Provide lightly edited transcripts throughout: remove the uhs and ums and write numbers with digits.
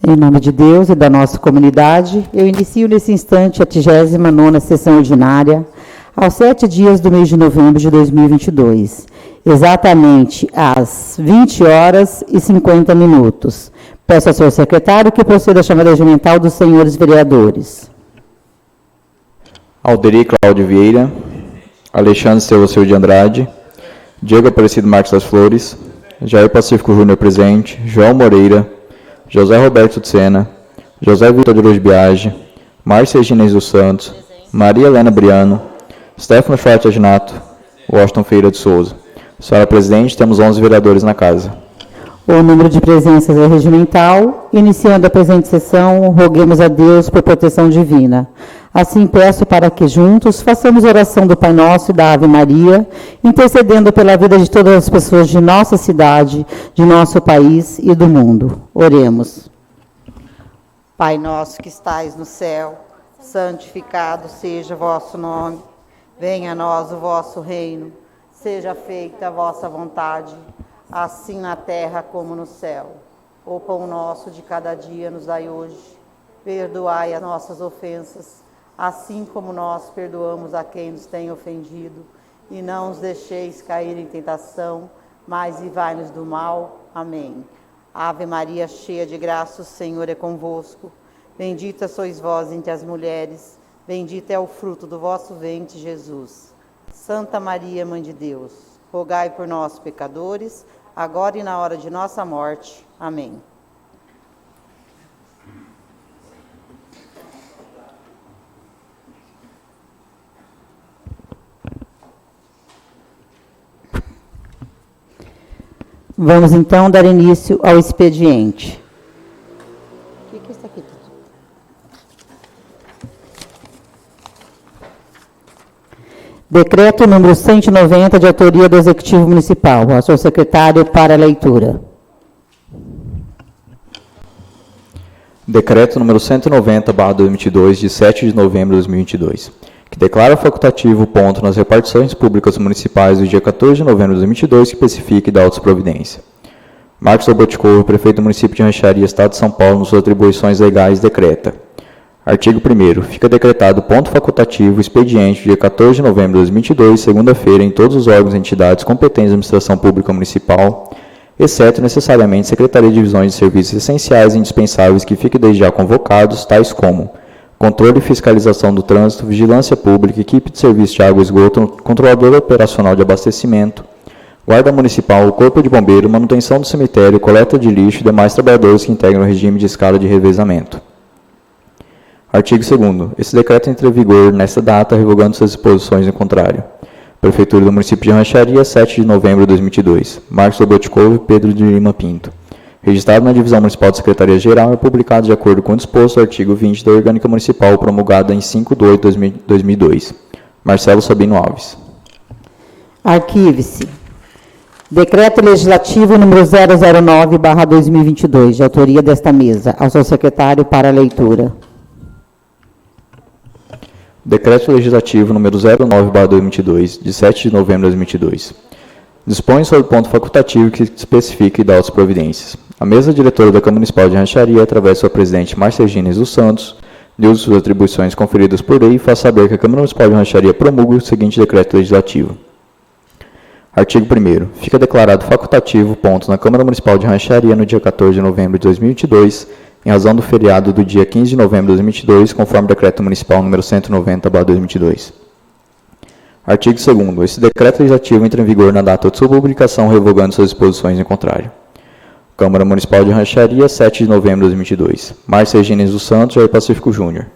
Em nome de Deus e da nossa comunidade, eu inicio nesse instante a 39ª sessão ordinária, aos 7 dias do mês de novembro de 2022, exatamente às 20h50. Peço ao senhor secretário que proceda a chamada regimental dos senhores vereadores. Alderi Cláudio Vieira, Alexandre Silva Silva de Andrade, Diego Aparecido Marques das Flores, Jair Pacífico Júnior presente, João Moreira, José Roberto de Sena, José Vitor de Luz Biagi, Márcia Ginês dos Santos, Maria Helena Briano, Stefano Schwartz Aginato, Washington Feira de Souza. Senhora Presidente, temos 11 vereadores na casa. O número de presenças é regimental. Iniciando a presente sessão, roguemos a Deus por proteção divina. Assim, peço para que juntos façamos oração do Pai Nosso e da Ave Maria, intercedendo pela vida de todas as pessoas de nossa cidade, de nosso país e do mundo. Oremos. Pai nosso que estais no céu, santificado seja o vosso nome. Venha a nós o vosso reino. Seja feita a vossa vontade, assim na terra como no céu. O pão nosso de cada dia nos dai hoje. Perdoai as nossas ofensas, assim como nós perdoamos a quem nos tem ofendido. E não os deixeis cair em tentação, mas livrai-nos do mal. Amém. Ave Maria, cheia de graça, o Senhor é convosco. Bendita sois vós entre as mulheres, bendito é o fruto do vosso ventre, Jesus. Santa Maria, Mãe de Deus, rogai por nós, pecadores, agora e na hora de nossa morte. Amém. Vamos, então, dar início ao expediente. O que é isso aqui? Decreto número 190, de autoria do Executivo Municipal. Ao senhor secretário, para a leitura. Decreto número 190/2022, de 7 de novembro de 2022, que declara facultativo o ponto nas repartições públicas municipais do dia 14 de novembro de 2022, que especifica e dá outras providências. Marcos Lobotkov, prefeito do município de Rancharia, Estado de São Paulo, nas suas atribuições legais, decreta. Artigo 1º. Fica decretado ponto facultativo expediente dia 14 de novembro de 2022, segunda-feira, em todos os órgãos e entidades competentes da administração pública municipal, exceto necessariamente Secretaria de Divisões de Serviços Essenciais e Indispensáveis, que fiquem desde já convocados, tais como controle e fiscalização do trânsito, vigilância pública, equipe de serviço de água e esgoto, controlador operacional de abastecimento, guarda municipal, corpo de bombeiro, manutenção do cemitério, coleta de lixo e demais trabalhadores que integram o regime de escala de revezamento. Artigo 2º. Esse decreto entra em vigor nesta data, revogando suas disposições em contrário. Prefeitura do município de Rancharia, 7 de novembro de 2022. Marcos Lobotkov e Pedro de Lima Pinto. Registrado na Divisão Municipal de Secretaria-Geral e publicado de acordo com o disposto do artigo 20 da Orgânica Municipal, promulgada em 5 de 8 de 2002. Marcelo Sabino Alves. Arquive-se. Decreto Legislativo número 009/2022, de autoria desta mesa. Ao senhor secretário, para a leitura. Decreto Legislativo número 09/2022, de 7 de novembro de 2022. Dispõe sobre o ponto facultativo que especifica e dá outras providências. A mesa diretora da Câmara Municipal de Rancharia, através de sua presidente Márcia Ginês dos Santos, de uso de suas atribuições conferidas por lei, faz saber que a Câmara Municipal de Rancharia promulga o seguinte decreto legislativo. Artigo 1º. Fica declarado facultativo ponto na Câmara Municipal de Rancharia no dia 14 de novembro de 2022, em razão do feriado do dia 15 de novembro de 2022, conforme o Decreto Municipal número 190/2022. Artigo 2º. Esse decreto legislativo entra em vigor na data de sua publicação, revogando suas disposições em contrário. Câmara Municipal de Rancharia, 7 de novembro de 2022. Márcia Ginês dos Santos, Jair Pacífico Júnior.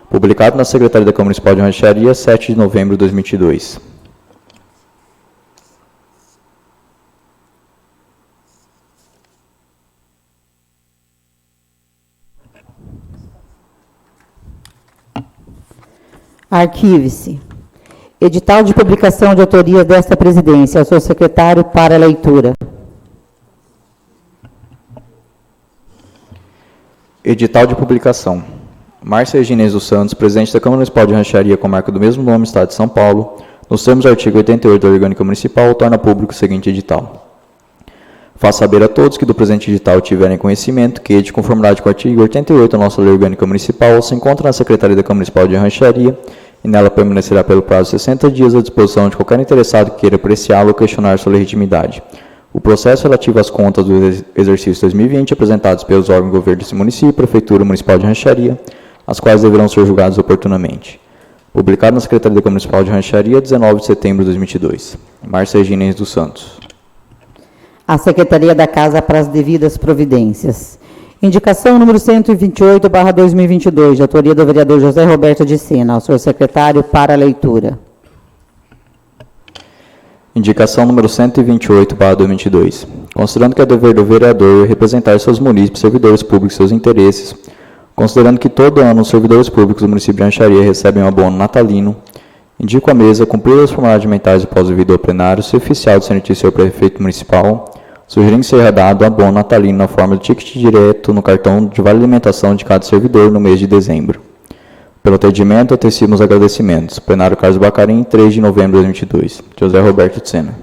Publicado na Secretaria da Câmara Municipal de Rancharia, 7 de novembro de 2022. Arquive-se. Edital de publicação de autoria desta presidência. Ao senhor secretário, para a leitura. Edital de publicação. Márcia Ginês dos Santos, presidente da Câmara Municipal de Rancharia, com marca do mesmo nome, Estado de São Paulo, nos termos do artigo 88 da Orgânica Municipal, torna público o seguinte edital. Faço saber a todos que do presente edital tiverem conhecimento que, de conformidade com o artigo 88 da nossa Lei Orgânica Municipal, se encontra na Secretaria da Câmara Municipal de Rancharia e nela permanecerá pelo prazo de 60 dias à disposição de qualquer interessado que queira apreciá-lo ou questionar sua legitimidade. O processo relativo às contas do exercício 2020 apresentados pelos órgãos de governo desse município, Prefeitura Municipal de Rancharia, as quais deverão ser julgadas oportunamente. Publicado na Secretaria da Câmara Municipal de Rancharia, 19 de setembro de 2022. Márcia Regina Enes dos Santos. A Secretaria da Casa para as devidas providências. Indicação número 128/2022, de autoria do vereador José Roberto de Sena, ao senhor secretário, para a leitura. Indicação número 128/2022. Considerando que é dever do vereador representar seus munícipes, servidores públicos e seus interesses, considerando que todo ano os servidores públicos do município de Rancharia recebem um abono natalino, indico à mesa cumprir as formalidades mentais após o devido ao plenário, se oficial de ser notícia ao prefeito municipal, sugerindo que seja dado abono natalino na forma de ticket direto no cartão de vale alimentação de cada servidor no mês de dezembro. Pelo atendimento, atecimos agradecimentos. Plenário Carlos Bacarim, 3 de novembro de 2022. José Roberto de Sena.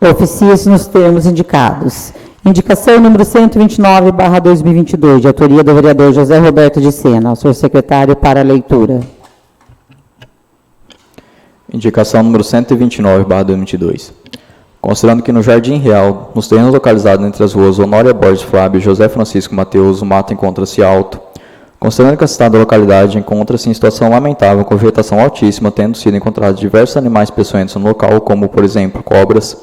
Oficia-se nos termos indicados. Indicação número 129/2022, de autoria do vereador José Roberto de Sena, ao senhor secretário, para a leitura. Indicação número 129/2022. Considerando que no Jardim Real, nos terrenos localizados entre as ruas Honória Borges Flávio e José Francisco Mateus, o mato encontra-se alto, considerando que a citada localidade encontra-se em situação lamentável com vegetação altíssima, tendo sido encontrados diversos animais peçonhentos no local, como, por exemplo, cobras,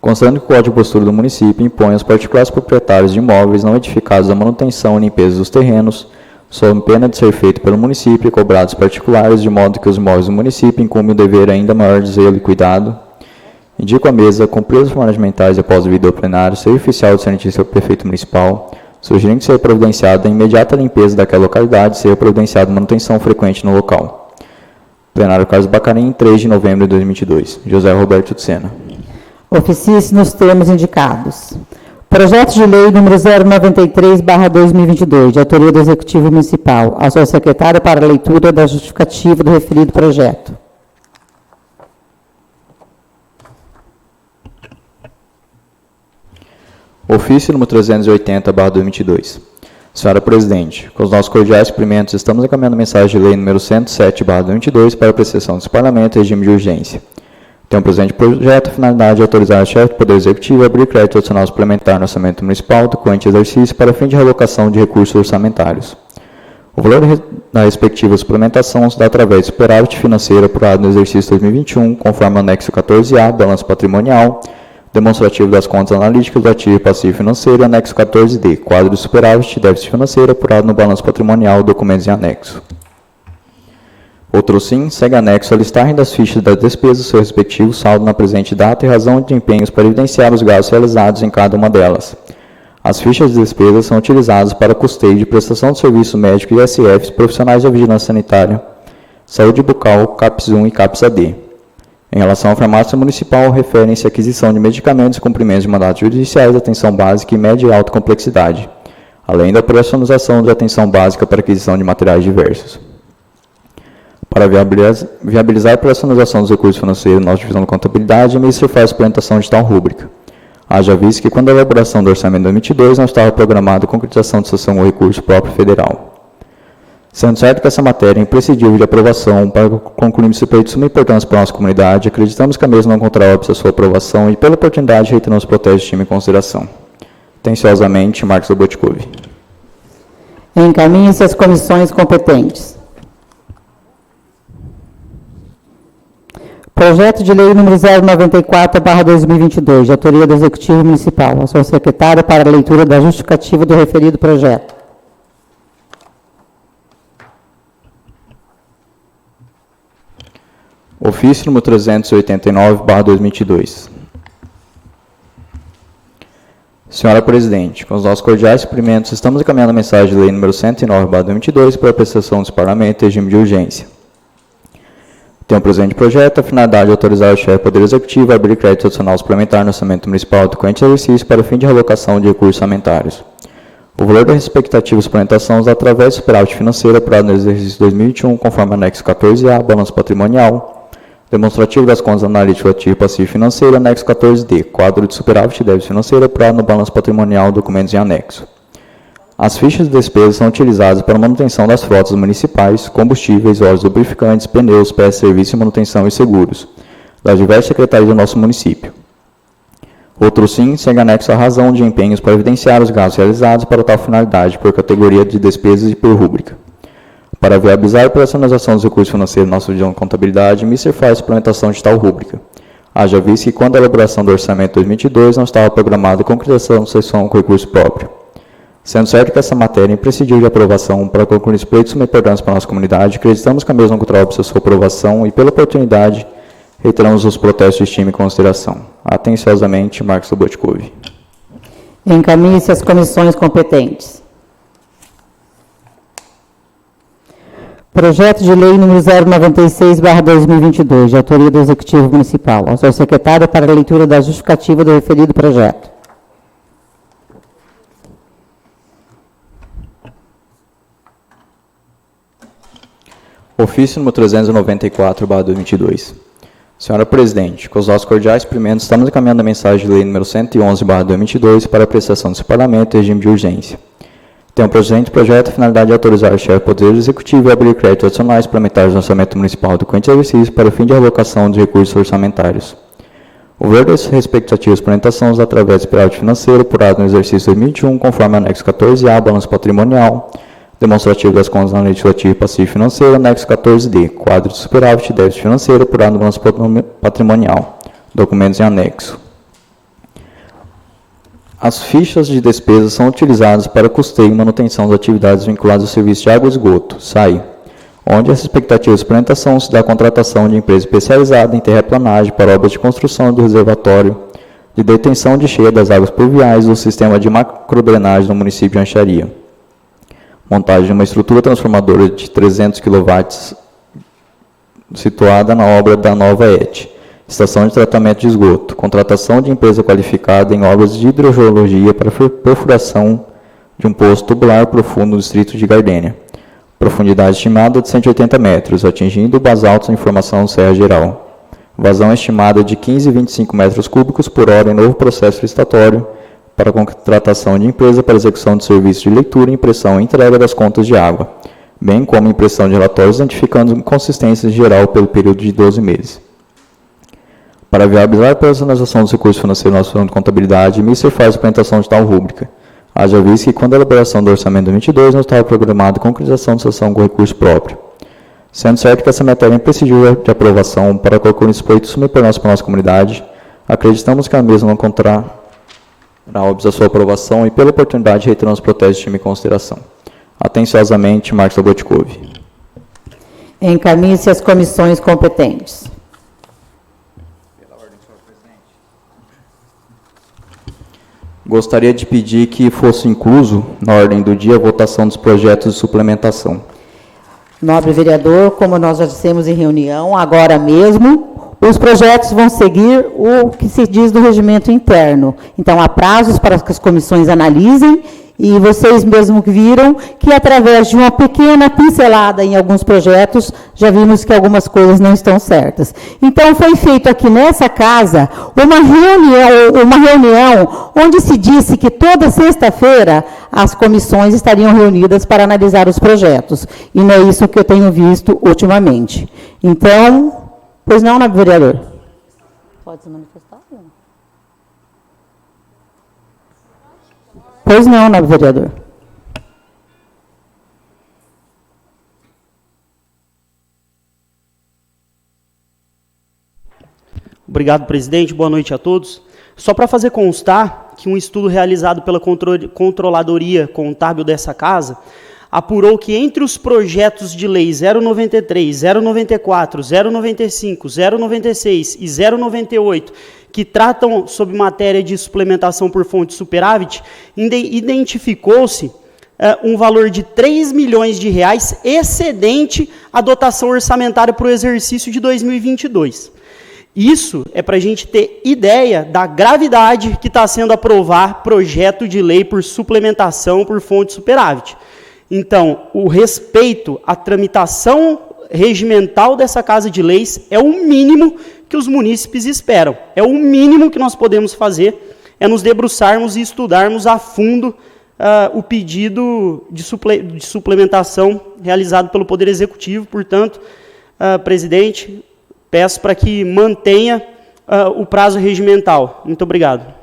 considerando que o Código de Postura do município impõe aos particulares proprietários de imóveis não edificados a manutenção e limpeza dos terrenos, sob pena de ser feito pelo município e cobrados particulares, de modo que os imóveis do município incumbem o dever ainda maior de zelo e cuidado. Indico à mesa cumprir as formalidades mentais após o devido ao plenário, ser oficial de ser notícia ao prefeito municipal, sugerindo que seja providenciada a imediata limpeza daquela localidade e seja providenciada manutenção frequente no local. Plenário Carlos Bacarim, 3 de novembro de 2022. José Roberto de Sena. Oficie-se nos termos indicados. Projeto de lei número 093/2022, de autoria do Executivo Municipal, ao senhor secretário, para a leitura da justificativa do referido projeto. Ofício número 380/2022. Senhora Presidente, com os nossos cordiais cumprimentos, estamos encaminhando a mensagem de lei número 107/2022 para a apreciação desse Parlamento em regime de urgência. Tem um presente projeto a finalidade de autorizar o chefe do Poder Executivo a abrir crédito adicional suplementar no orçamento municipal do corrente exercício para fim de realocação de recursos orçamentários. O valor da respectiva suplementação se dá através do superávit financeiro apurado no exercício 2021, conforme o anexo 14A, balanço patrimonial, demonstrativo das contas analíticas do ativo e passivo financeiro, anexo 14D, quadro de superávit e déficit financeiro apurado no balanço patrimonial, documentos em anexo. Outro sim, segue anexo a listagem das fichas das despesas do seu respectivo saldo na presente data e razão de empenhos para evidenciar os gastos realizados em cada uma delas. As fichas de despesas são utilizadas para custeio de prestação de serviço médico e ISFs, profissionais da vigilância sanitária, saúde bucal, CAPS 1 e CAPS AD. Em relação à farmácia municipal, referem-se à aquisição de medicamentos e cumprimentos de mandatos judiciais de atenção básica e média e alta complexidade, além da operacionalização de atenção básica para aquisição de materiais diversos. Para viabilizar a operacionalização dos recursos financeiros na nossa divisão de contabilidade, a ministra faz a implementação de tal rúbrica. Haja visto que, quando a elaboração do orçamento de 2022, não estava programada a concretização de cessão ao recurso próprio federal. Sendo certo que essa matéria é imprescindível de aprovação para concluirmos esse pleito de suma importância para a nossa comunidade, acreditamos que a mesma não encontrará óbice a sua aprovação e, pela oportunidade, reiteramos o protesto de estima e consideração. Atenciosamente, Marcos Lobotkov. Encaminhe-se às comissões competentes. Projeto de lei número 094/2022, de autoria do Executivo Municipal, ao senhor secretário, para a leitura da justificativa do referido projeto. Ofício número 389/2022. Senhora Presidente, com os nossos cordiais cumprimentos, estamos encaminhando a mensagem de lei número 109/2022 para a apreciação desse Parlamento em regime de urgência. Tem um presente projeto a finalidade de autorizar o chefe do Poder Executivo a abrir crédito adicional suplementar no orçamento municipal do corrente exercício para fim de realocação de recursos orçamentários. O valor da respectiva suplementação é através do superávit financeiro apurado no exercício 2021, conforme anexo 14A, balanço patrimonial, Demonstrativo das contas analítico ativo e passivo financeiro, anexo 14D, quadro de superávit e débito financeiro apurado no balanço patrimonial, documentos em anexo. As fichas de despesas são utilizadas para a manutenção das frotas municipais, combustíveis, óleos lubrificantes, pneus, peças, serviços de manutenção e seguros, das diversas secretarias do nosso município. Outro sim, segue anexo a razão de empenhos para evidenciar os gastos realizados para tal finalidade, por categoria de despesas e por rúbrica. Para viabilizar a operacionalização dos recursos financeiros na nossa divisão de contabilidade, o MISER faz suplementação de tal rúbrica. Haja visto que, quando a elaboração do orçamento de 2022, não estava programada a concretização da sessão com recurso próprio. Sendo certo que essa matéria é imprescindível de aprovação para concluir os pleitos de importância para a nossa comunidade, acreditamos que a mesma encontrará a sua aprovação e, pela oportunidade, reiteramos os protestos de estima e consideração. Atenciosamente, Marcos Lobotkov. Encaminhe-se às comissões competentes. Projeto de Lei número 096/2022, de autoria do Executivo Municipal. Ao senhor secretário, para a leitura da justificativa do referido projeto. Ofício número 394/2022. Senhora Presidente, com os nossos cordiais cumprimentos, estamos encaminhando a mensagem de lei número 111/2022 para a apreciação desse Parlamento em regime de urgência. Tem o presente projeto a finalidade de autorizar o chefe do Poder Executivo a abrir créditos adicionais suplementares no orçamento municipal do corrente exercício para o fim de alocação de recursos orçamentários. O valor desses respectivos suplementações através do superávit financeiro apurado no exercício 2021, conforme anexo 14A, balanço patrimonial, demonstrativo das contas analítico ativo e passivo financeiro, anexo 14D, quadro de superávit e débito financeiro apurado no balanço patrimonial, documentos em anexo. As fichas de despesas são utilizadas para custeio e manutenção das atividades vinculadas ao serviço de água e esgoto, SAI, onde essa expectativa de suplementação se dá a contratação de empresa especializada em terraplanagem para obras de construção do reservatório de detenção de cheia das águas pluviais do sistema de macrodrenagem no município de Ancharia. Montagem de uma estrutura transformadora de 300 kW situada na obra da Nova ET. Estação de tratamento de esgoto, contratação de empresa qualificada em obras de hidrogeologia para perfuração de um poço tubular profundo no distrito de Gardênia. Profundidade estimada de 180 metros, atingindo o basalto em formação Serra Geral. Vazão estimada de 15,25 metros cúbicos por hora em novo processo licitatório para contratação de empresa para execução de serviços de leitura, impressão e entrega das contas de água, bem como impressão de relatórios identificando inconsistências geral pelo período de 12 meses. Para viabilizar a operacionalização dos recursos financeiros na nossa função de contabilidade, o MISER faz a implementação de tal rúbrica. Haja visto que, quando a elaboração do orçamento de 2022, não estava programada a concretização de sessão com recurso próprio. Sendo certo que essa matéria é imprescindível de aprovação para concluir os pleitos de importância para a nossa comunidade, acreditamos que a mesma não encontrará óbvio a sua aprovação e, pela oportunidade, reiteramos os protestos de estima e consideração. Atenciosamente, Marcos Lobotkov. Encaminhe-se às comissões competentes. Gostaria de pedir que fosse incluso, na ordem do dia, a votação dos projetos de suplementação. Nobre vereador, como nós já dissemos em reunião, agora mesmo, os projetos vão seguir o que se diz do regimento interno. Então, há prazos para que as comissões analisem, e vocês mesmo viram que, através de uma pequena pincelada em alguns projetos, já vimos que algumas coisas não estão certas. Então, foi feito aqui nessa casa uma reunião onde se disse que toda sexta-feira as comissões estariam reunidas para analisar os projetos. E não é isso que eu tenho visto ultimamente. Então, pois não, nobre vereador? Pode se manifestar? Pois não, nobre vereador. Obrigado, presidente. Boa noite a todos. Só para fazer constar que um estudo realizado pela Controladoria Contábil dessa casa apurou que entre os projetos de lei 093, 094, 095, 096 e 098, que tratam sobre matéria de suplementação por fonte de superávit, identificou-se um valor de R$ 3 milhões excedente a dotação orçamentária para o exercício de 2022. Isso é para a gente ter ideia da gravidade que está sendo aprovar projeto de lei por suplementação por fonte de superávit. Então, o respeito à tramitação regimental dessa Casa de Leis é o mínimo que os munícipes esperam. É o mínimo que nós podemos fazer, é nos debruçarmos e estudarmos a fundo o pedido de suplementação realizado pelo Poder Executivo. Portanto, presidente, peço para que mantenha o prazo regimental. Muito obrigado.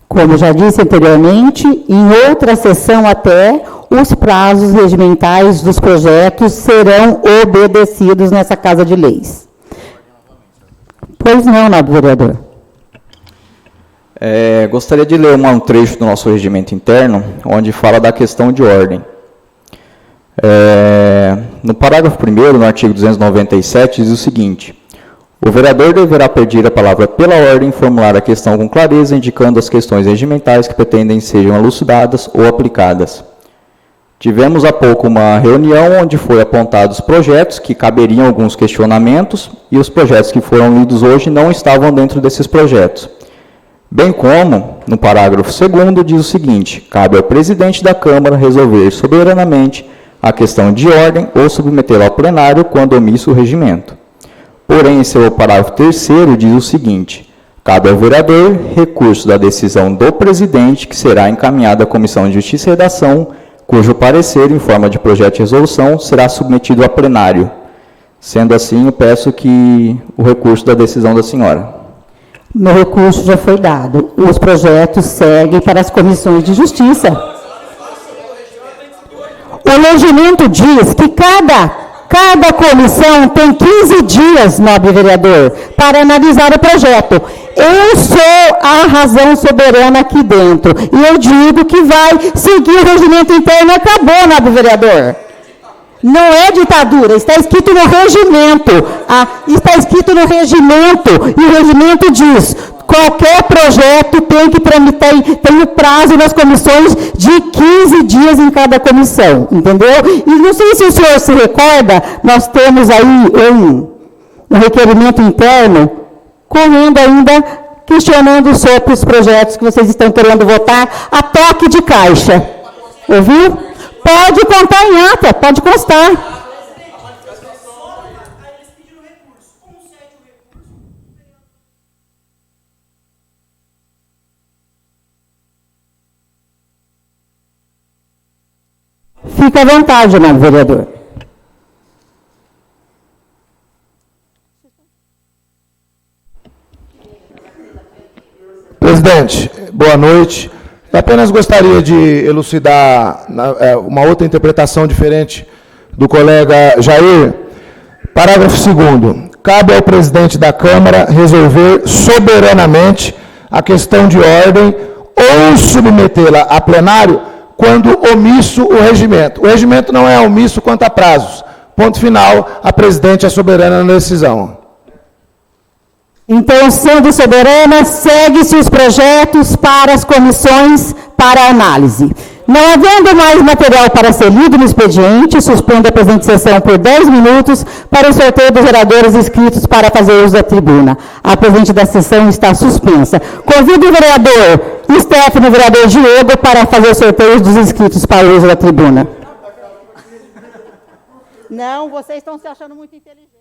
Como já disse anteriormente, em outra sessão até, os prazos regimentais dos projetos serão obedecidos nessa Casa de Leis. Pois não, nobre vereador. Gostaria de ler um trecho do nosso regimento interno, onde fala da questão de ordem. No parágrafo 1º, no artigo 297, diz o seguinte: o vereador deverá pedir a palavra pela ordem e formular a questão com clareza, indicando as questões regimentais que pretendem sejam elucidadas ou aplicadas. Tivemos há pouco uma reunião onde foi apontados projetos que caberiam alguns questionamentos e os projetos que foram lidos hoje não estavam dentro desses projetos. Bem como, no parágrafo 2º, diz o seguinte: cabe ao presidente da Câmara resolver soberanamente a questão de ordem ou submetê-la ao plenário quando omisso o regimento. Porém, em seu parágrafo 3º, diz o seguinte: cabe ao vereador recurso da decisão do presidente, que será encaminhada à Comissão de Justiça e Redação, cujo parecer, em forma de projeto de resolução, será submetido a plenário. Sendo assim, eu peço que o recurso da decisão da senhora. Meu recurso já foi dado. Os projetos seguem para as comissões de justiça. O regimento diz que cada comissão tem 15 dias, nobre vereador, para analisar o projeto. Eu sou a razão soberana aqui dentro. E eu digo que vai seguir o regimento interno. Acabou, nobre vereador. Não é ditadura, está escrito no regimento. Está escrito no regimento. E o regimento diz: qualquer projeto tem que tramitar, tem o prazo nas comissões de 15 dias em cada comissão, entendeu? E não sei se o senhor se recorda, nós temos aí um requerimento interno correndo ainda, questionando sobre os projetos que vocês estão querendo votar a toque de caixa. Ouviu? Pode contar em ata, pode constar. Fica à vontade, nobre vereador. Presidente, boa noite. Eu apenas gostaria de elucidar uma outra interpretação diferente do colega Jair. Parágrafo 2º. Cabe ao presidente da Câmara resolver soberanamente a questão de ordem ou submetê-la a plenário quando omisso o regimento. O regimento não é omisso quanto a prazos. Ponto final, a presidente é soberana na decisão. Então, sendo soberana, segue-se os projetos para as comissões para análise. Não havendo mais material para ser lido no expediente, suspendo a presente sessão por 10 minutos para o sorteio dos vereadores inscritos para fazer uso da tribuna. A presente da sessão está suspensa. Convido o vereador Stefano e o vereador Diego para fazer o sorteio dos inscritos para o uso da tribuna. Não, vocês estão se achando muito inteligentes.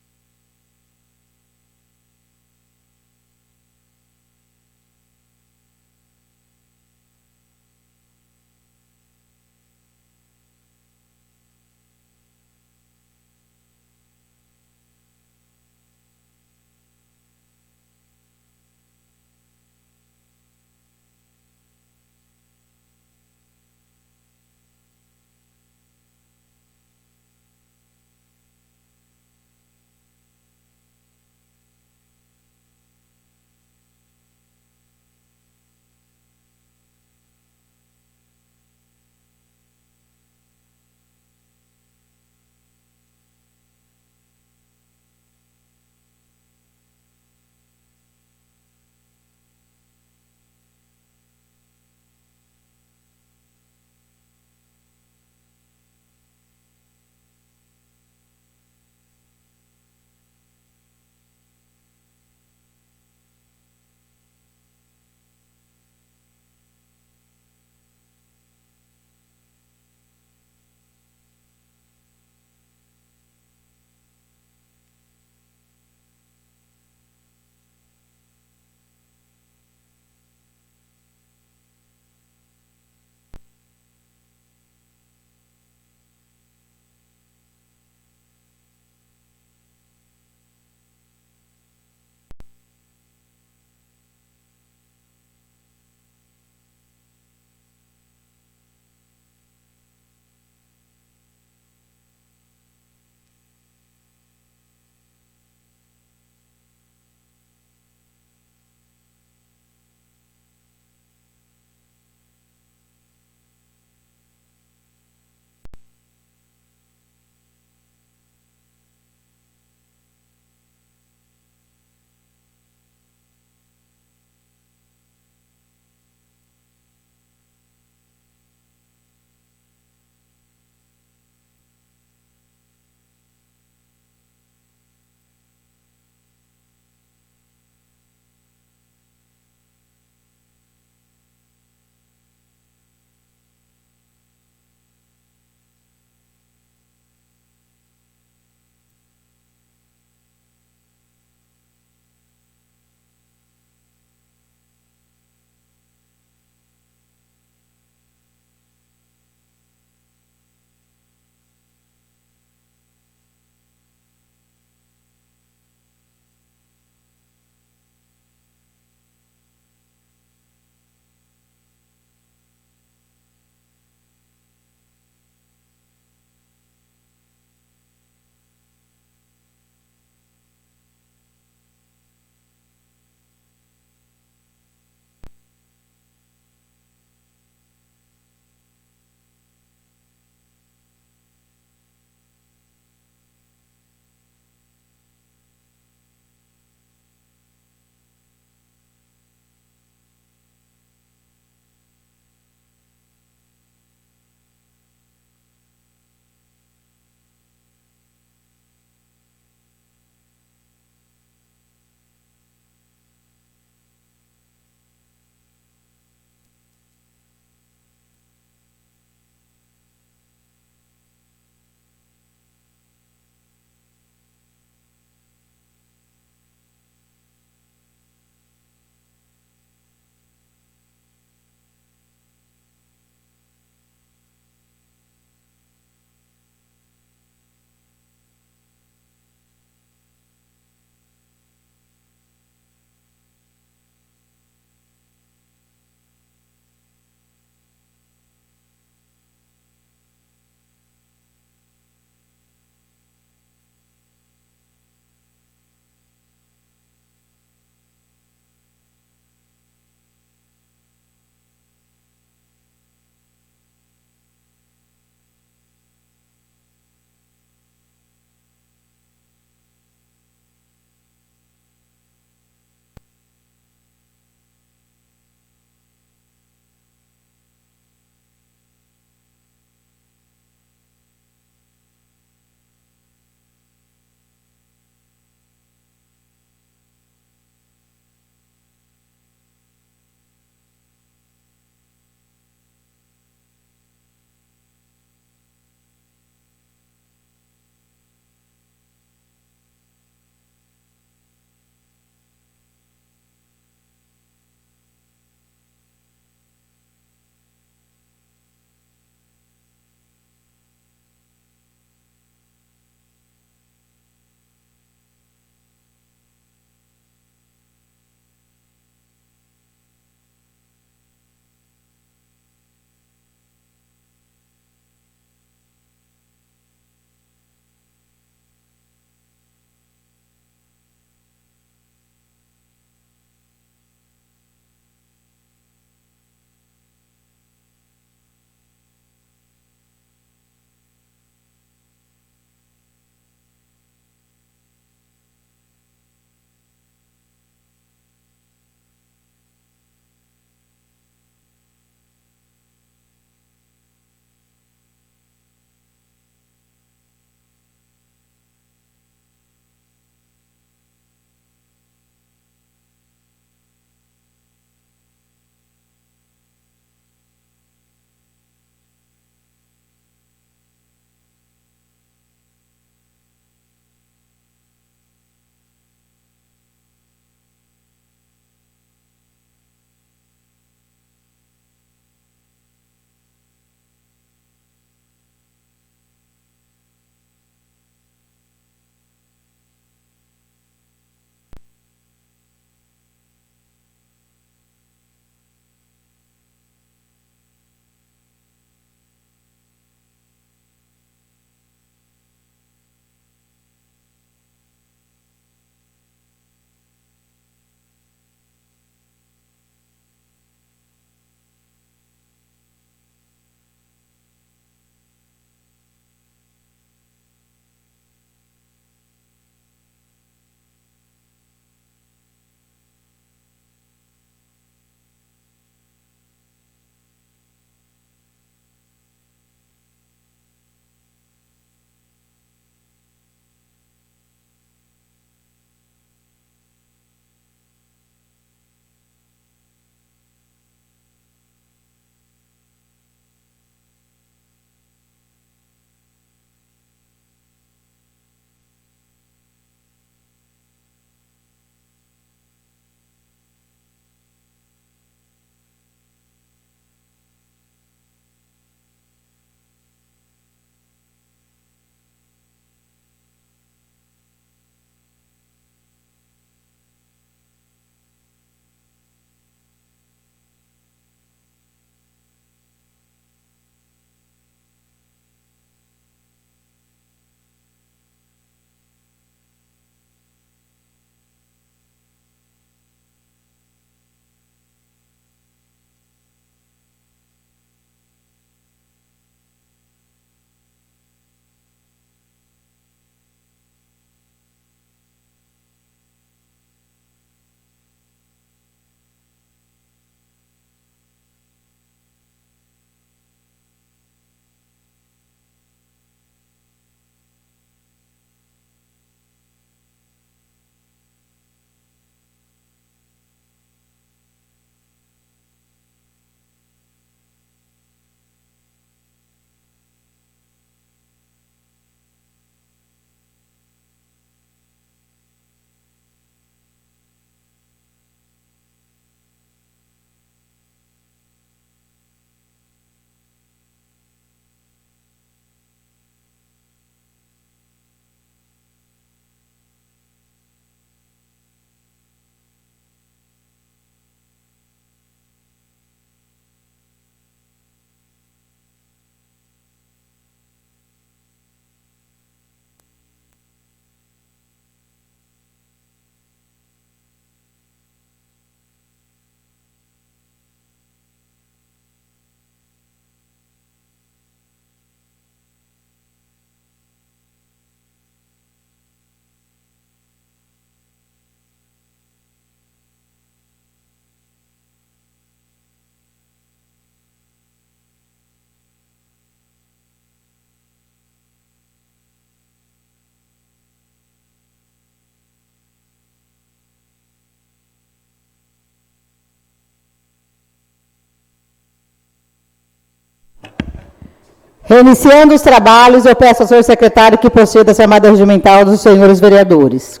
Reiniciando os trabalhos, eu peço ao senhor secretário que proceda a chamada regimental dos senhores vereadores.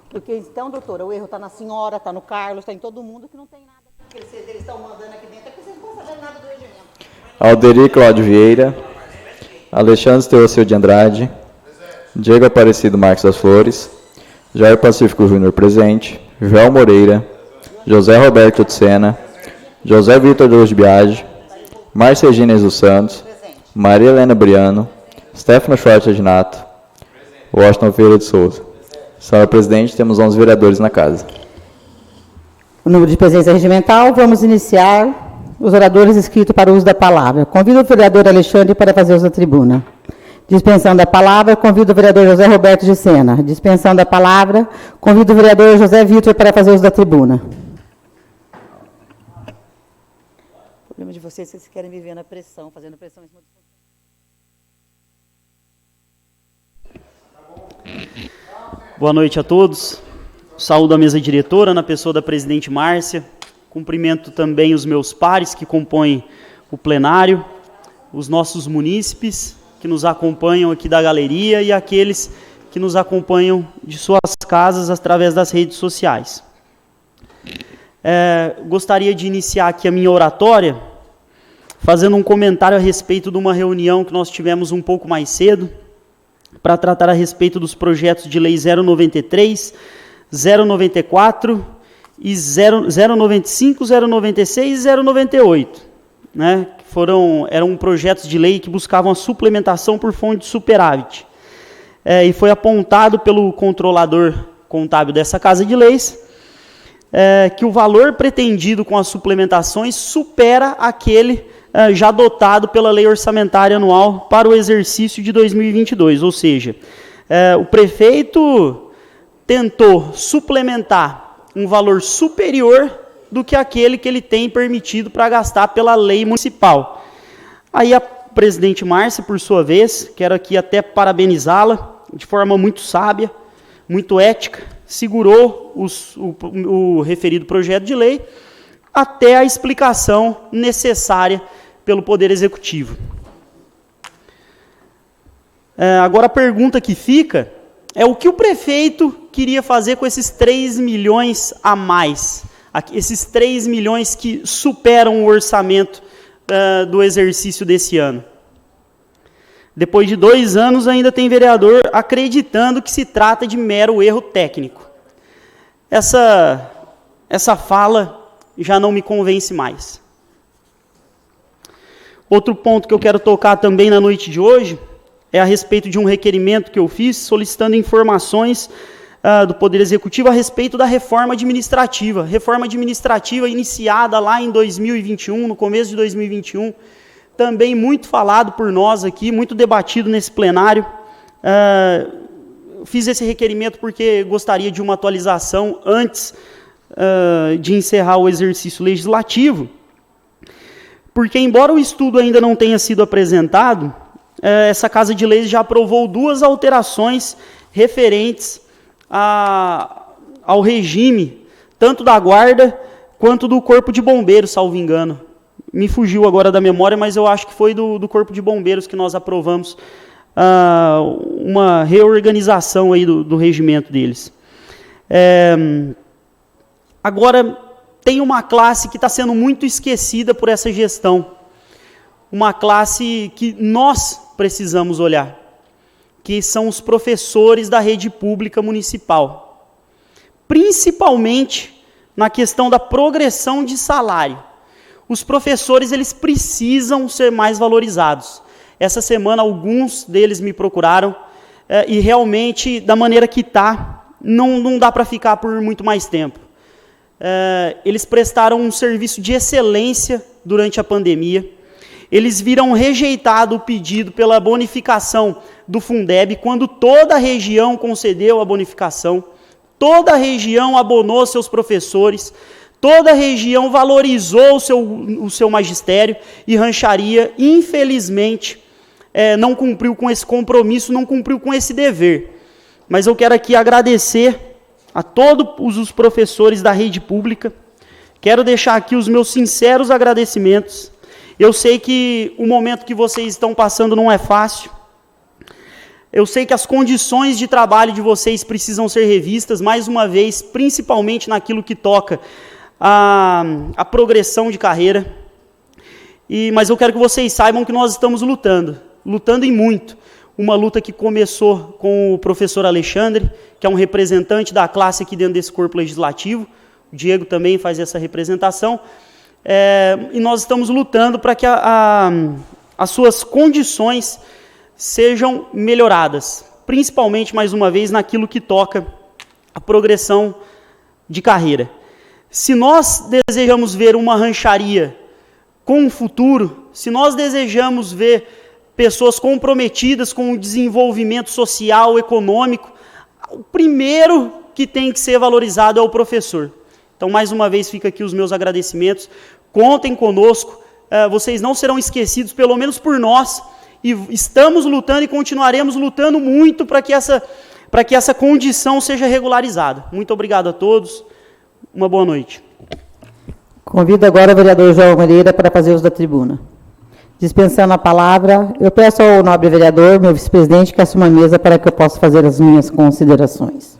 Porque então, doutora, o erro está na senhora, está no Carlos, está em todo mundo que não tem nada. Eles estão mandando aqui dentro, é porque vocês não estão sabendo nada do regimento. Alderi Cláudio Vieira, Alexandre Teocil de Andrade, Diego Aparecido Marques das Flores, Jair Pacífico Júnior presente, Joel Moreira, José Roberto de Sena, José Vitor de Biagi, Márcia Gines dos Santos, Maria Helena Briano, Stefano Schwartz Reginato, Washington Ferreira de Souza. Senhora Presidente, temos 11 vereadores na casa. O número de presença regimental, vamos iniciar os oradores inscritos para o uso da palavra. Convido o vereador Alexandre para fazer uso da tribuna. Dispensando a palavra, convido o vereador José Roberto de Sena. Dispensando a palavra, convido o vereador José Vitor para fazer uso da tribuna. O problema de vocês é que vocês querem me ver na pressão, fazendo pressão em cima do... Boa noite a todos. Saúdo a mesa diretora, na pessoa da presidente Márcia. Cumprimento também os meus pares que compõem o plenário, os nossos munícipes que nos acompanham aqui da galeria e aqueles que nos acompanham de suas casas através das redes sociais. Gostaria de iniciar aqui a minha oratória fazendo um comentário a respeito de uma reunião que nós tivemos um pouco mais cedo, para tratar a respeito dos projetos de lei 093, 094 e 095, 096 e 098, né? Eram projetos de lei que buscavam a suplementação por fonte de superávit. E foi apontado pelo controlador contábil dessa Casa de Leis que o valor pretendido com as suplementações supera aquele já dotado pela Lei Orçamentária Anual para o exercício de 2022, ou seja, o prefeito tentou suplementar um valor superior do que aquele que ele tem permitido para gastar pela lei municipal. Aí a presidente Márcia, por sua vez, quero aqui até parabenizá-la, de forma muito sábia, muito ética, segurou o referido projeto de lei até a explicação necessária pelo Poder Executivo. Agora a pergunta que fica é o que o prefeito queria fazer com esses 3 milhões a mais, esses 3 milhões que superam o orçamento do exercício desse ano. Depois de 2 anos ainda tem vereador acreditando que se trata de mero erro técnico. Essa fala já não me convence mais. Outro ponto que eu quero tocar também na noite de hoje é a respeito de um requerimento que eu fiz solicitando informações do Poder Executivo a respeito da reforma administrativa. Reforma administrativa iniciada lá em 2021, no começo de 2021, também muito falado por nós aqui, muito debatido nesse plenário. Fiz esse requerimento porque gostaria de uma atualização antes de encerrar o exercício legislativo, porque embora o estudo ainda não tenha sido apresentado, essa Casa de Leis já aprovou 2 alterações referentes ao regime, tanto da Guarda quanto do Corpo de Bombeiros, salvo engano. Me fugiu agora da memória, mas eu acho que foi do Corpo de Bombeiros que nós aprovamos uma reorganização aí do regimento deles. Agora, tem uma classe que está sendo muito esquecida por essa gestão. Uma classe que nós precisamos olhar, que são os professores da rede pública municipal. Principalmente na questão da progressão de salário. Os professores, eles precisam ser mais valorizados. Essa semana, alguns deles me procuraram e realmente, da maneira que está, não dá para ficar por muito mais tempo. Eles prestaram um serviço de excelência durante a pandemia. Eles viram rejeitado o pedido pela bonificação do Fundeb, quando toda a região concedeu a bonificação, toda a região abonou seus professores, toda a região valorizou o seu magistério, e Rancharia, infelizmente, não cumpriu com esse compromisso, não cumpriu com esse dever. Mas eu quero aqui agradecer a todos os professores da rede pública, quero deixar aqui os meus sinceros agradecimentos, Eu sei que o momento que vocês estão passando não é fácil. Eu sei que as condições de trabalho de vocês precisam ser revistas, mais uma vez, principalmente naquilo que toca a progressão de carreira. Mas eu quero que vocês saibam que nós estamos lutando e muito. Uma luta que começou com o professor Alexandre, que é um representante da classe aqui dentro desse corpo legislativo. O Diego também faz essa representação. E nós estamos lutando para que as suas condições sejam melhoradas, principalmente, mais uma vez, naquilo que toca a progressão de carreira. Se nós desejamos ver uma rancharia com um futuro, se nós desejamos ver pessoas comprometidas com o desenvolvimento social, econômico, o primeiro que tem que ser valorizado é o professor. Então, mais uma vez, fica aqui os meus agradecimentos. Contem conosco, vocês não serão esquecidos, pelo menos por nós, e estamos lutando e continuaremos lutando muito para que essa condição seja regularizada. Muito obrigado a todos, uma boa noite. Convido agora o vereador João Moreira para fazer uso da tribuna. Dispensando a palavra, eu peço ao nobre vereador, meu vice-presidente, que assuma a mesa para que eu possa fazer as minhas considerações.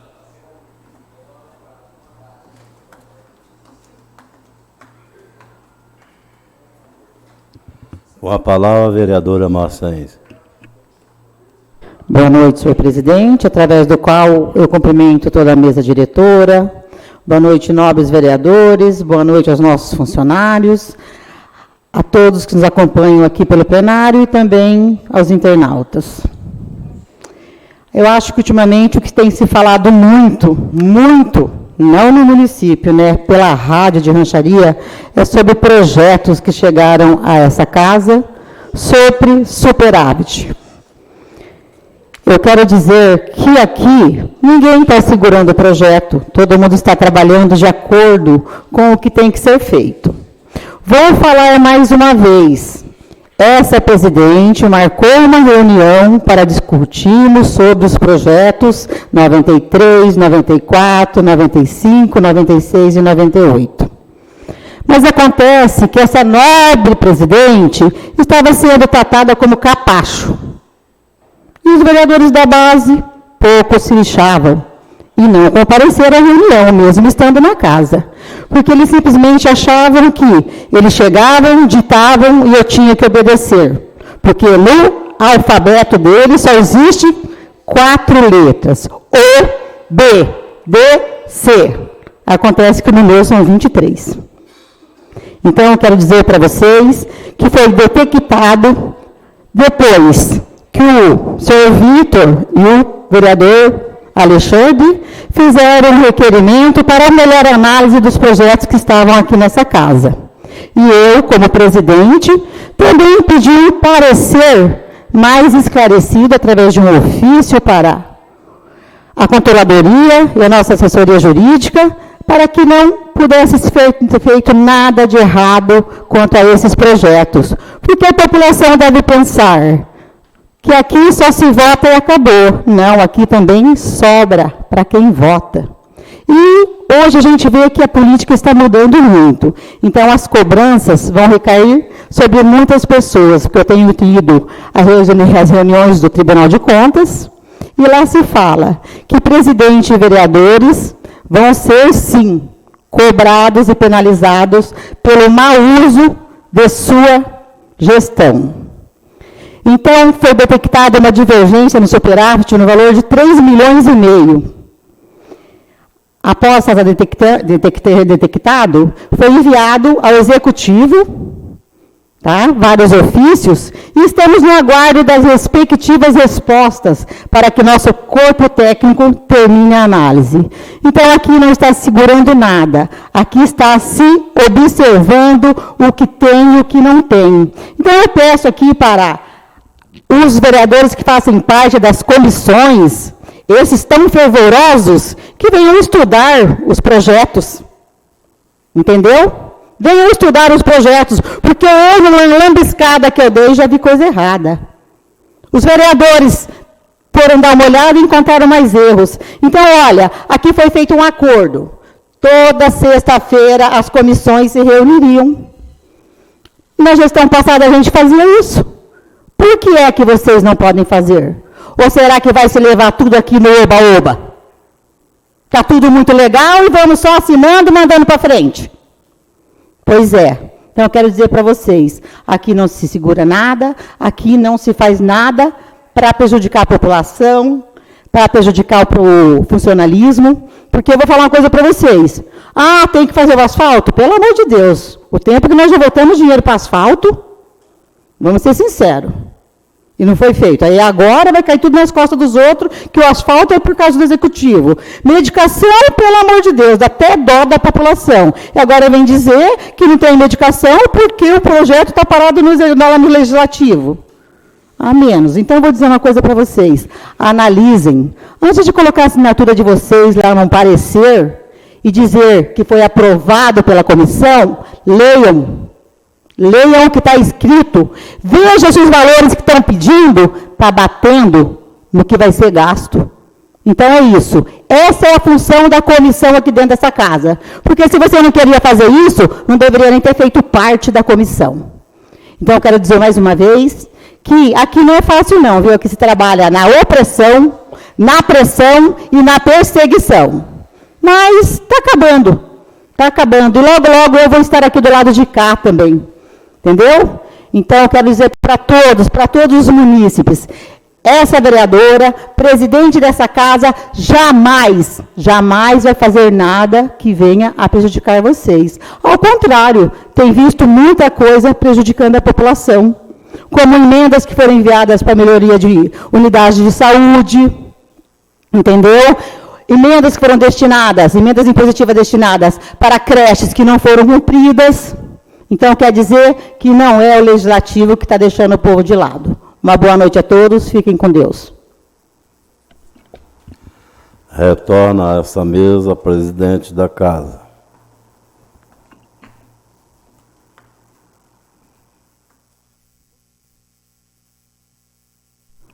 Com a palavra, a vereadora Maçães. Boa noite, senhor presidente, através do qual eu cumprimento toda a mesa diretora. Boa noite, nobres vereadores, boa noite aos nossos funcionários, a todos que nos acompanham aqui pelo plenário e também aos internautas. Eu acho que, ultimamente, o que tem se falado muito, não no município, né, pela rádio de rancharia, é sobre projetos que chegaram a essa casa, sobre superávit. Eu quero dizer que aqui ninguém está segurando o projeto, todo mundo está trabalhando de acordo com o que tem que ser feito. Vou falar mais uma vez. Essa presidente marcou uma reunião para discutirmos sobre os projetos 93, 94, 95, 96 e 98. Mas acontece que essa nobre presidente estava sendo tratada como capacho. E os vereadores da base pouco se lixavam e não compareceram à reunião, mesmo estando na casa. Porque eles simplesmente achavam que eles chegavam, ditavam e eu tinha que obedecer. Porque no alfabeto deles só existe 4 letras. O, B, D, C. Acontece que no meu são 23. Então, eu quero dizer para vocês que foi detectado depois que o senhor Vitor e o vereador Alexandre fizeram um requerimento para a melhor análise dos projetos que estavam aqui nessa casa. E eu, como presidente, também pedi um parecer mais esclarecido através de um ofício para a controladoria e a nossa assessoria jurídica, para que não pudesse ser feito nada de errado quanto a esses projetos. Porque a população deve pensar que aqui só se vota e acabou. Não, aqui também sobra para quem vota. E hoje a gente vê que a política está mudando muito. Então, as cobranças vão recair sobre muitas pessoas, porque eu tenho ido às reuniões do Tribunal de Contas, e lá se fala que presidente e vereadores vão ser, sim, cobrados e penalizados pelo mau uso de sua gestão. Então, foi detectada uma divergência no superávit no valor de 3,5 milhões. Após ser detectado, foi enviado ao Executivo, tá? Vários ofícios, e estamos no aguardo das respectivas respostas para que nosso corpo técnico termine a análise. Então, aqui não está segurando nada, aqui está, sim, observando o que tem e o que não tem. Então, eu peço aqui para os vereadores que fazem parte das comissões, esses tão fervorosos, que venham estudar os projetos. Entendeu? Venham estudar os projetos, porque hoje, na lambiscada que eu dei, já vi coisa errada. Os vereadores foram dar uma olhada e encontraram mais erros. Então, olha, aqui foi feito um acordo. Toda sexta-feira as comissões se reuniriam Na gestão passada a gente fazia isso. Por que é que vocês não podem fazer? Ou será que vai se levar tudo aqui no oba-oba? Está tudo muito legal e vamos só assinando e mandando para frente. Pois é. Então, eu quero dizer para vocês, aqui não se segura nada, aqui não se faz nada para prejudicar a população, para prejudicar o funcionalismo, porque eu vou falar uma coisa para vocês. Ah, tem que fazer o asfalto? Pelo amor de Deus, o tempo que nós já botamos dinheiro para asfalto, vamos ser sinceros, e não foi feito. Aí agora vai cair tudo nas costas dos outros, que o asfalto é por causa do executivo. Medicação, pelo amor de Deus, dá até dó da população. E agora vem dizer que não tem medicação porque o projeto está parado no legislativo. A menos. Então, eu vou dizer uma coisa para vocês. Analisem. Antes de colocar a assinatura de vocês lá num parecer e dizer que foi aprovado pela comissão, leiam. Leiam o que está escrito, vejam se os valores que estão pedindo está batendo no que vai ser gasto. Então é isso. Essa é a função da comissão aqui dentro dessa casa. Porque se você não queria fazer isso, não deveria nem ter feito parte da comissão. Então eu quero dizer mais uma vez que aqui não é fácil não, viu? Aqui se trabalha na opressão, na pressão e na perseguição. Mas está acabando. Está acabando. E logo, logo eu vou estar aqui do lado de cá também. Entendeu? Então, eu quero dizer para todos os munícipes, essa vereadora, presidente dessa casa, jamais vai fazer nada que venha a prejudicar vocês. Ao contrário, tem visto muita coisa prejudicando a população, como emendas que foram enviadas para melhoria de unidades de saúde, entendeu? Emendas que foram destinadas, emendas impositivas destinadas para creches que não foram cumpridas. Então, quer dizer que não é o legislativo que está deixando o povo de lado. Uma boa noite a todos, fiquem com Deus. Retorna a essa mesa presidente da casa.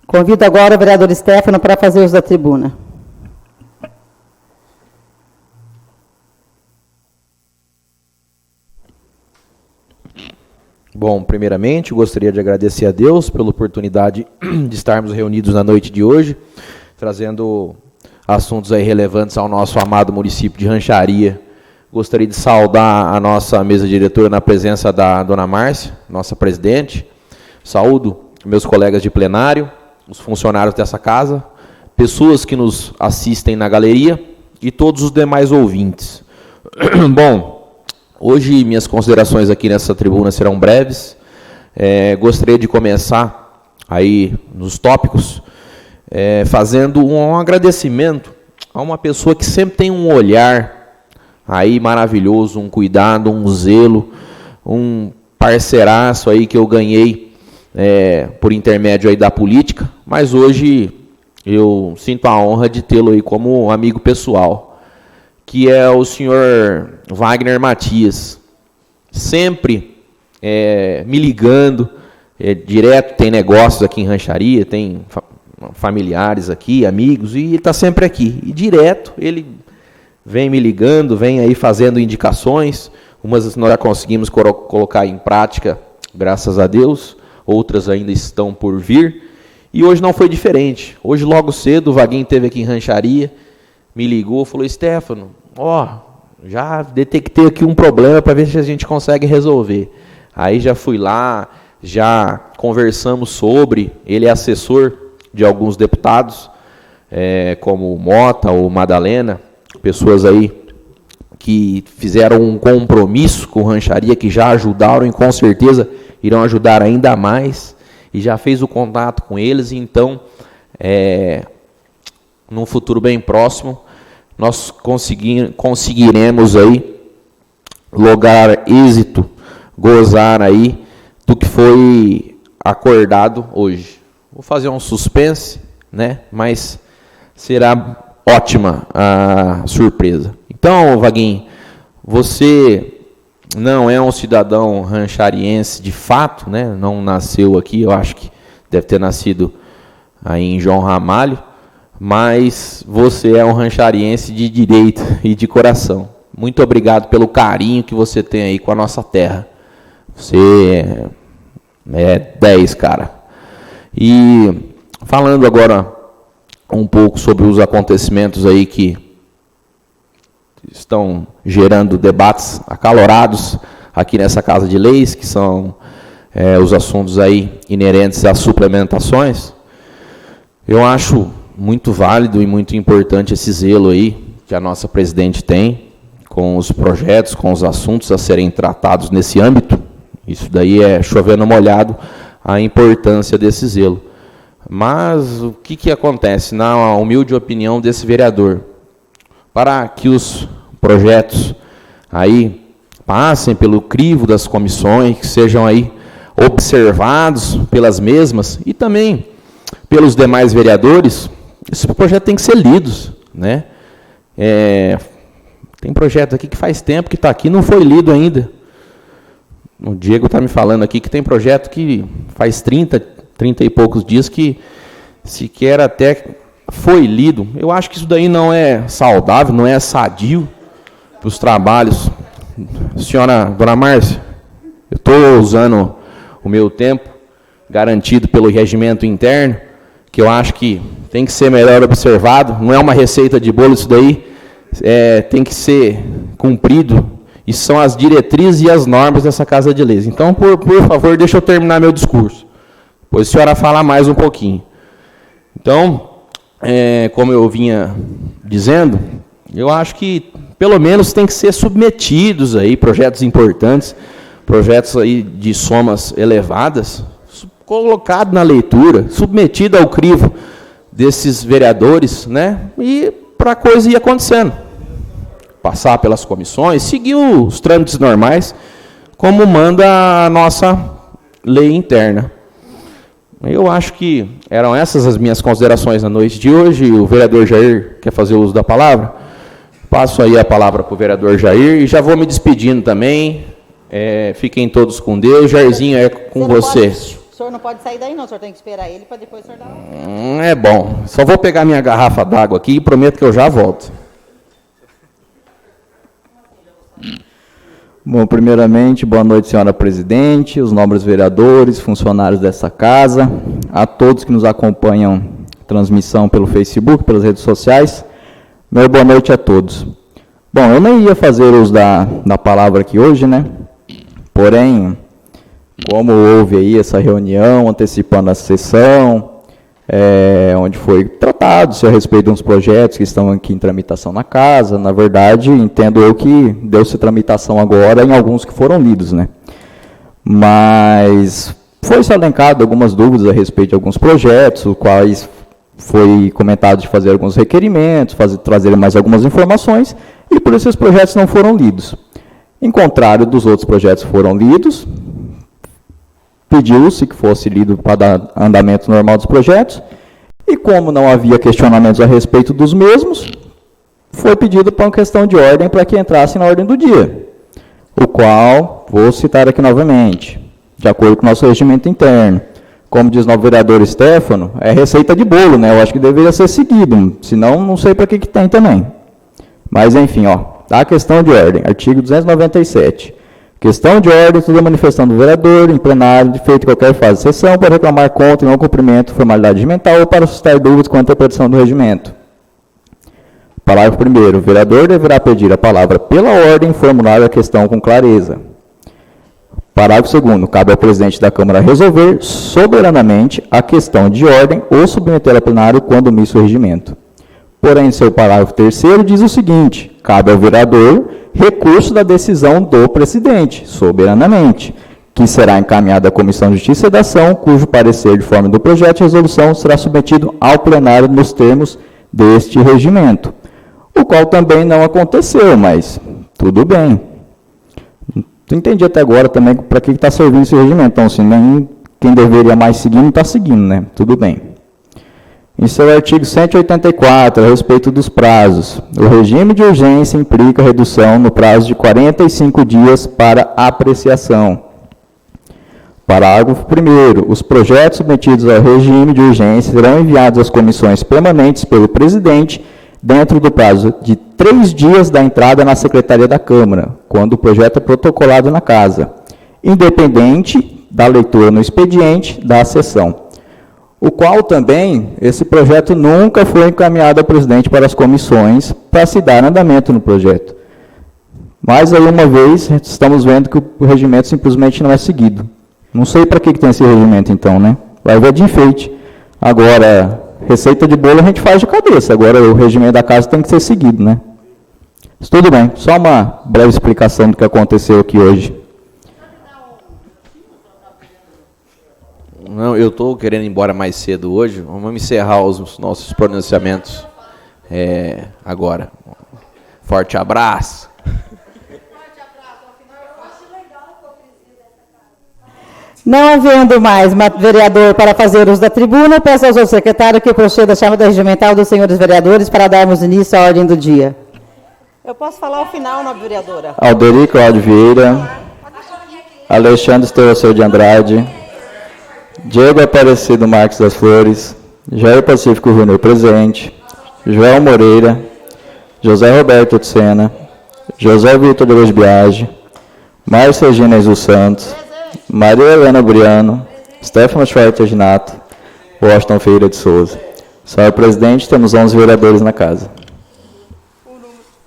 Convido agora o vereador Stefano para fazer uso da tribuna. Bom, primeiramente, gostaria de agradecer a Deus pela oportunidade de estarmos reunidos na noite de hoje, trazendo assuntos aí relevantes ao nosso amado município de Rancharia. Gostaria de saudar a nossa mesa diretora na presença da dona Márcia, nossa presidente. Saúdo meus colegas de plenário, os funcionários dessa casa, pessoas que nos assistem na galeria e todos os demais ouvintes. Bom, hoje minhas considerações aqui nessa tribuna serão breves. Gostaria de começar aí nos tópicos, fazendo um agradecimento a uma pessoa que sempre tem um olhar aí maravilhoso, um cuidado, um zelo, um parceiraço aí que eu ganhei por intermédio aí da política, mas hoje eu sinto a honra de tê-lo aí como amigo pessoal, que é o senhor Wagner Matias, sempre me ligando, direto, tem negócios aqui em Rancharia, tem familiares aqui, amigos, e ele está sempre aqui. E direto ele vem me ligando, vem aí fazendo indicações, umas nós já conseguimos colocar em prática, graças a Deus, outras ainda estão por vir, e hoje não foi diferente. Hoje, logo cedo, o Vaguinho esteve aqui em Rancharia, me ligou, falou: Stefano, já detectei aqui um problema para ver se a gente consegue resolver. Aí já fui lá, já conversamos sobre, ele é assessor de alguns deputados, como o Mota ou Madalena, pessoas aí que fizeram um compromisso com Rancharia, que já ajudaram e com certeza irão ajudar ainda mais, e já fez o contato com eles. Então, num futuro bem próximo, nós conseguiremos aí lograr êxito, gozar aí do que foi acordado hoje. Vou fazer um suspense, né? Mas será ótima a surpresa. Então, Vaguinho, você não é um cidadão ranchariense de fato, né? Não nasceu aqui, eu acho que deve ter nascido aí em João Ramalho, mas você é um ranchariense de direito e de coração. Muito obrigado pelo carinho que você tem aí com a nossa terra. Você é 10, cara. E falando agora um pouco sobre os acontecimentos aí que estão gerando debates acalorados aqui nessa Casa de Leis, que são os assuntos aí inerentes às suplementações, eu acho muito válido e muito importante esse zelo aí que a nossa presidente tem com os projetos, com os assuntos a serem tratados nesse âmbito. Isso daí é chovendo molhado a importância desse zelo. Mas o que acontece, na humilde opinião desse vereador? Para que os projetos aí passem pelo crivo das comissões, que sejam aí observados pelas mesmas e também pelos demais vereadores, esse projeto tem que ser lidos, né? Tem projeto aqui que faz tempo que está aqui, não foi lido ainda. O Diego está me falando aqui que tem projeto que faz 30 e poucos dias que sequer até foi lido. Eu acho que isso daí não é saudável, não é sadio para os trabalhos. Senhora Dona Márcia, eu estou usando o meu tempo garantido pelo regimento interno, que eu acho que tem que ser melhor observado. Não é uma receita de bolo isso daí, tem que ser cumprido. E são as diretrizes e as normas dessa Casa de Leis. Então, por favor, deixa eu terminar meu discurso. Depois a senhora fala mais um pouquinho. Então, como eu vinha dizendo, eu acho que pelo menos tem que ser submetidos aí projetos importantes, projetos aí de somas elevadas, colocado na leitura, submetido ao crivo desses vereadores, né? E para a coisa ir acontecendo. Passar pelas comissões, seguir os trâmites normais, como manda a nossa lei interna. Eu acho que eram essas as minhas considerações na noite de hoje. O vereador Jair quer fazer uso da palavra? Passo aí a palavra para o vereador Jair e já vou me despedindo também. Fiquem todos com Deus. Jairzinho, é com você. O senhor não pode sair daí não, o senhor tem que esperar ele para depois o senhor dar É bom. Só vou pegar minha garrafa d'água aqui e prometo que eu já volto. Bom, primeiramente, boa noite, senhora presidente, os nobres vereadores, funcionários dessa casa, a todos que nos acompanham transmissão pelo Facebook, pelas redes sociais. Meu boa noite a todos. Bom, eu nem ia fazer uso da palavra aqui hoje, né? Porém, como houve aí essa reunião antecipando a sessão, onde foi tratado-se a respeito de uns projetos que estão aqui em tramitação na casa. Na verdade, entendo eu que deu-se tramitação agora em alguns que foram lidos, né? Mas foi-se alencado algumas dúvidas a respeito de alguns projetos, os quais foi comentado de fazer alguns requerimentos, trazer mais algumas informações, e por isso esses projetos não foram lidos. Em contrário dos outros projetos que foram lidos, pediu-se que fosse lido para dar andamento normal dos projetos, e como não havia questionamentos a respeito dos mesmos, foi pedido para uma questão de ordem para que entrasse na ordem do dia, o qual vou citar aqui novamente, de acordo com o nosso regimento interno. Como diz o novo vereador Stefano, é receita de bolo, né? Eu acho que deveria ser seguido, senão não sei para que tem também. Mas enfim, a questão de ordem, artigo 297. Questão de ordem, toda manifestação do vereador, em plenário, de feito em qualquer fase de sessão, para reclamar contra e não cumprimento de formalidade regimental ou para suscitar dúvidas quanto à interpretação do regimento. Parágrafo 1º. O vereador deverá pedir a palavra pela ordem e formular a questão com clareza. Parágrafo 2º. Cabe ao presidente da Câmara resolver soberanamente a questão de ordem ou submeter a plenário quando omisso o regimento. Porém, seu parágrafo 3º diz o seguinte: cabe ao vereador recurso da decisão do presidente, soberanamente, que será encaminhada à Comissão de Justiça e Sedação, cujo parecer de forma do projeto de resolução será submetido ao plenário nos termos deste regimento, o qual também não aconteceu, mas tudo bem. Não entendi até agora também para que está servindo esse regimento, então, se nem quem deveria mais seguir não está seguindo, né? Tudo bem. Em seu artigo 184, a respeito dos prazos, o regime de urgência implica redução no prazo de 45 dias para apreciação. Parágrafo 1º. Os projetos submetidos ao regime de urgência serão enviados às comissões permanentes pelo presidente dentro do prazo de 3 dias da entrada na Secretaria da Câmara, quando o projeto é protocolado na Casa, independente da leitura no expediente da sessão, o qual também, esse projeto nunca foi encaminhado ao presidente para as comissões para se dar andamento no projeto. Mas aí, uma vez, estamos vendo que o regimento simplesmente não é seguido. Não sei para que tem esse regimento, então, né? Vai ver de enfeite. Agora, receita de bolo a gente faz de cabeça. Agora, o regimento da casa tem que ser seguido, né? Mas tudo bem. Só uma breve explicação do que aconteceu aqui hoje. Não, eu estou querendo ir embora mais cedo hoje. Vamos encerrar os nossos pronunciamentos agora. Forte abraço. Não havendo mais vereador para fazer uso da tribuna, peço ao senhor secretário que proceda a chamada regimental dos senhores vereadores para darmos início à ordem do dia. Eu posso falar o final, nobre vereadora? Alderi Cláudio Vieira, Alexandre Estevão de Andrade, Diego Aparecido Marques das Flores, Jair Pacífico Júnior presente, Joel Moreira, José Roberto de Sena, José Vitor de Luz Biagi, Márcia Regina dos Santos, Maria Helena Briano, Stefano Schwarzer Ginato, Washington Ferreira de Souza. Senhor presidente, temos 11 vereadores na casa.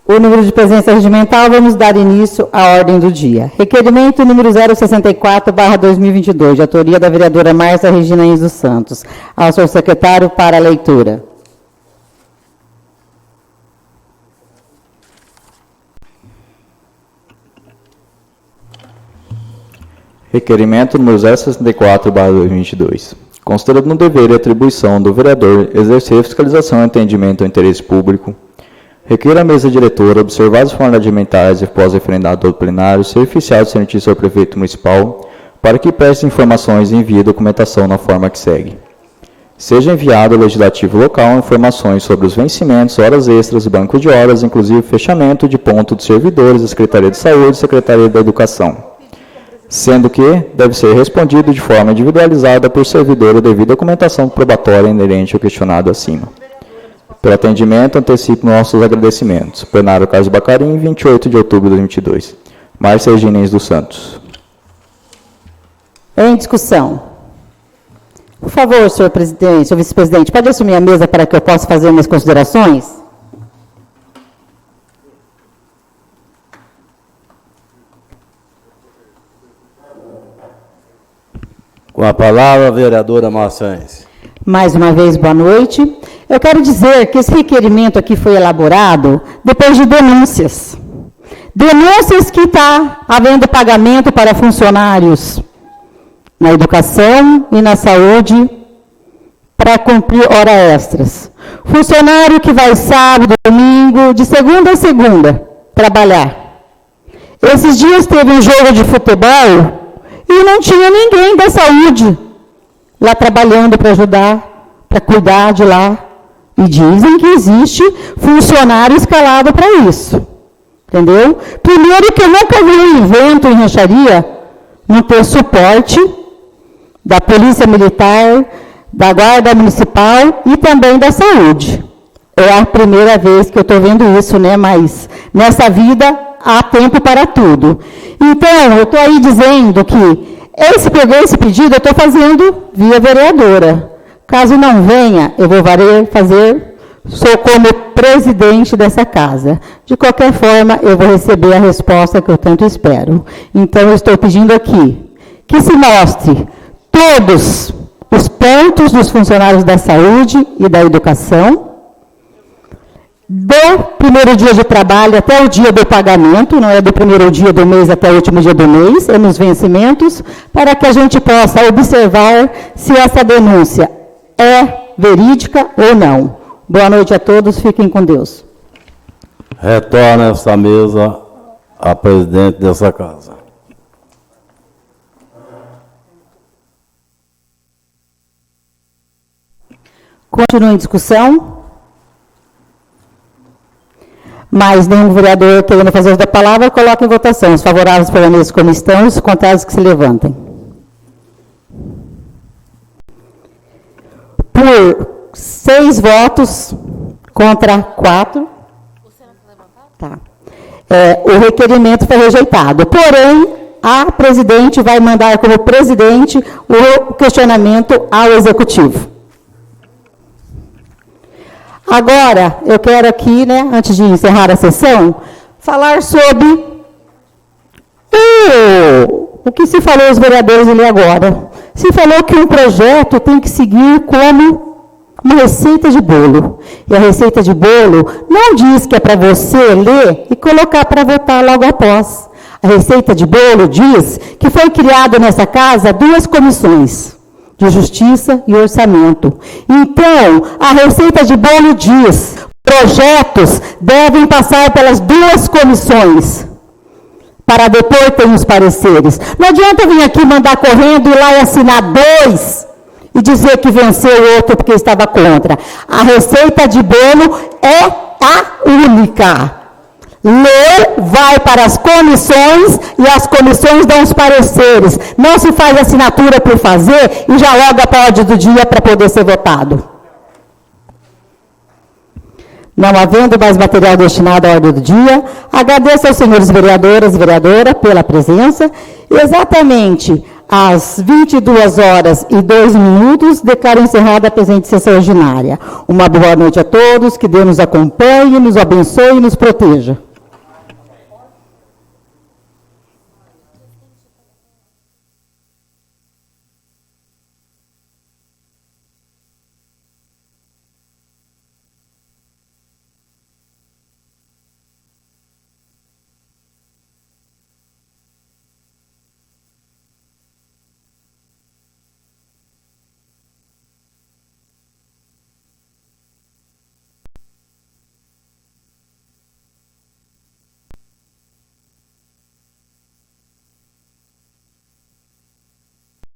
O número de presença regimental, vamos dar início à ordem do dia. Requerimento número 064/2022, de autoria da vereadora Márcia Regina dos Santos. Ao senhor secretário para a leitura. Requerimento número 064/2022. Considerando no dever e atribuição do vereador exercer fiscalização e atendimento ao interesse público, requer a mesa diretora observar as formalidades alimentares e pós-referendado do plenário ser oficial de cientista ao prefeito municipal para que preste informações e envie documentação na forma que segue. Seja enviado ao legislativo local informações sobre os vencimentos, horas extras e banco de horas, inclusive fechamento de ponto de servidores da Secretaria de Saúde e Secretaria da Educação, sendo que deve ser respondido de forma individualizada por servidor devido à documentação probatória inerente ao questionado acima. Pelo atendimento, antecipo nossos agradecimentos. Plenário Carlos Bacarim, 28 de outubro de 2022. Márcia Regina dos Santos. Em discussão. Por favor, senhor presidente, senhor vice-presidente, pode assumir a mesa para que eu possa fazer minhas considerações? Com a palavra, a vereadora Maçães. Mais uma vez, boa noite. Eu quero dizer que esse requerimento aqui foi elaborado depois de denúncias. Denúncias que está havendo pagamento para funcionários na educação e na saúde para cumprir horas extras. Funcionário que vai sábado, domingo, de segunda a segunda, trabalhar. Esses dias teve um jogo de futebol e não tinha ninguém da saúde lá trabalhando para ajudar, para cuidar de lá. E dizem que existe funcionário escalado para isso. Entendeu? Primeiro que eu nunca vi um evento em rancharia não ter suporte da Polícia Militar, da Guarda Municipal e também da Saúde. É a primeira vez que eu estou vendo isso, né? Mas nessa vida há tempo para tudo. Então, eu estou aí dizendo que esse pedido eu estou fazendo via vereadora. Caso não venha, eu vou sou como presidente dessa casa. De qualquer forma, eu vou receber a resposta que eu tanto espero. Então, eu estou pedindo aqui que se mostre todos os pontos dos funcionários da saúde e da educação, do primeiro dia de trabalho até o dia do pagamento, não é do primeiro dia do mês até o último dia do mês, é nos vencimentos, para que a gente possa observar se essa denúncia é verídica ou não. Boa noite a todos, fiquem com Deus. Retorna essa mesa a presidente dessa casa. Continua em discussão. Mais nenhum vereador querendo fazer uso da palavra, coloque em votação. Os favoráveis permaneçam como estão, os contrários que se levantem. Por 6 votos contra 4. Tá. O requerimento foi rejeitado. Porém, a presidente vai mandar como presidente o questionamento ao executivo. Agora, eu quero aqui, né, antes de encerrar a sessão, falar sobre o que se falou os vereadores ali agora. Se falou que um projeto tem que seguir como uma receita de bolo. E a receita de bolo não diz que é para você ler e colocar para votar logo após. A receita de bolo diz que foi criado nessa casa 2 comissões, de Justiça e Orçamento. Então, a receita de bolo diz: projetos devem passar pelas 2 comissões, para depois ter os pareceres. Não adianta vir aqui mandar correndo, ir lá e assinar 2 e dizer que venceu o outro porque estava contra. A receita de bolo é a única. Lê, vai para as comissões e as comissões dão os pareceres. Não se faz assinatura por fazer e já loga para a ordem do dia para poder ser votado. Não havendo mais material destinado à ordem do dia, agradeço aos senhores vereadoras e vereadora pela presença. Exatamente às 22h02, declaro encerrada a presente sessão ordinária. Uma boa noite a todos, que Deus nos acompanhe, nos abençoe e nos proteja.